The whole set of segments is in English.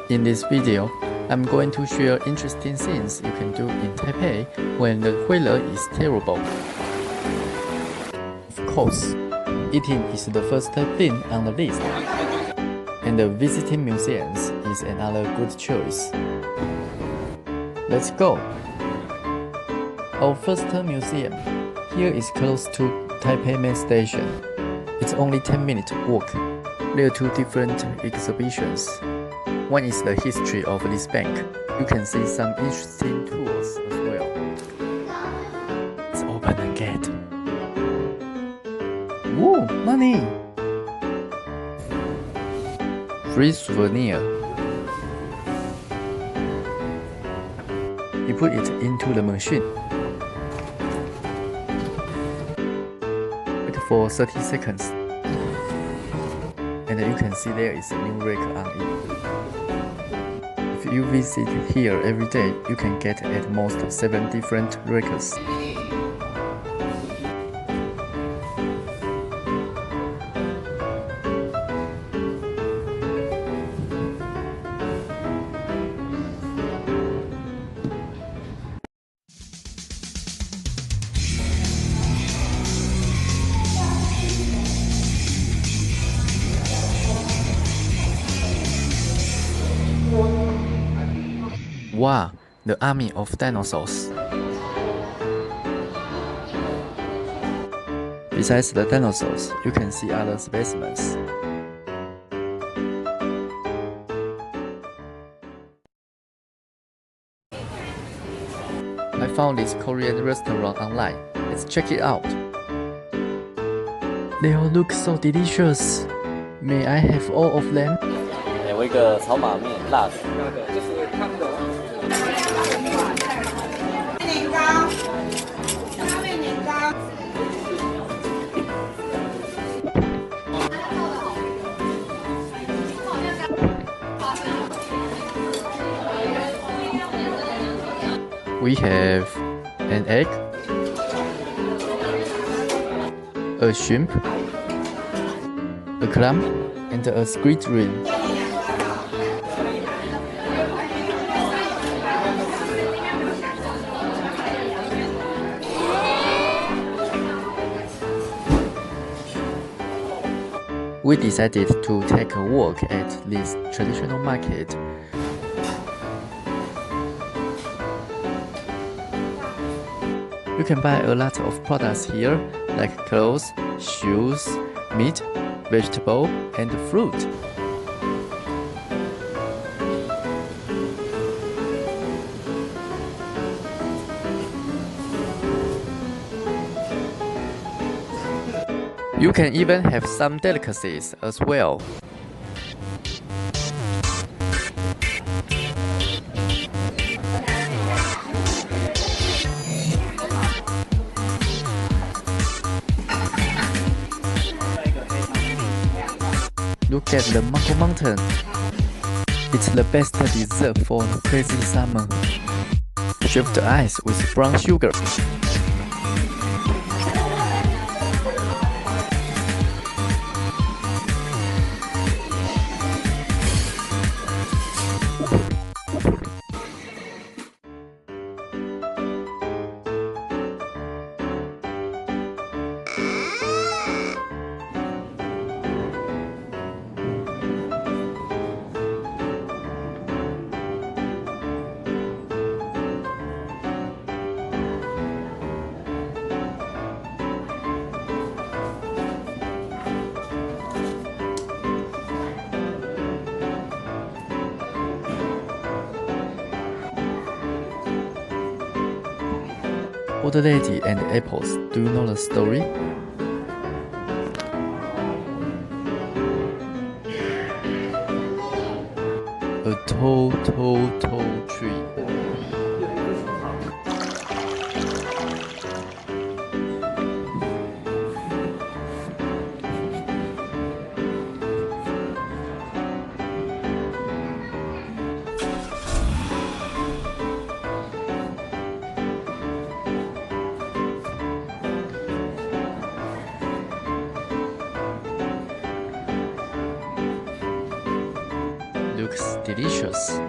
In this video, I'm going to share interesting things you can do in Taipei when the weather is terrible. Of course, eating is the first thing on the list, and visiting museums is another good choice. Let's go! Our first museum here is close to Taipei main station. It's only 10-minute walk. There are two different exhibitions. One is the history of this bank. You can see some interesting tours as well. Let's open the gate. Whoa, money! Free souvenir. You put it into the machine. Wait for 30 seconds. And you can see there is a new rake on it. If you visit here every day, you can get at most 7 different rakes. Wow, the army of dinosaurs. Besides the dinosaurs, you can see other specimens. I found this Korean restaurant online. Let's check it out. They all look so delicious. May I have all of them? 我一个炒马面，辣的。就是汤的。年糕，拉面年糕。We have an egg, a shrimp, a clam, and a squid ring. We decided to take a walk at this traditional market. You can buy a lot of products here, like clothes, shoes, meat, vegetable, and fruit. You can even have some delicacies as well. Look at the Mango Mountain. It's the best dessert for the crazy summer. Shaved ice with brown sugar. Old Lady and Apples, do you know the story? A tall, tall, tall tree. looks delicious.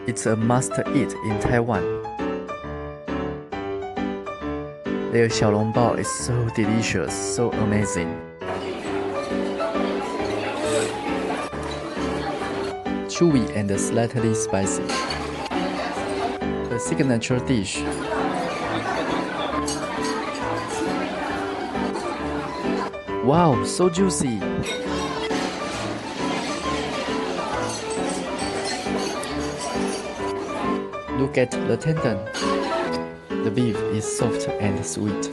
It's a must-eat in Taiwan. Their xiaolongbao is so delicious, so amazing. Chewy and slightly spicy. The signature dish. Wow, so juicy! Look at the tendon. The beef is soft and sweet.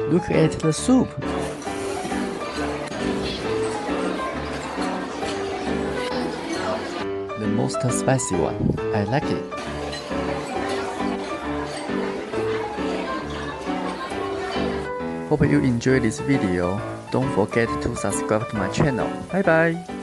Look at the soup. The most spicy one. I like it. Hope you enjoyed this video. Don't forget to subscribe to my channel. Bye bye.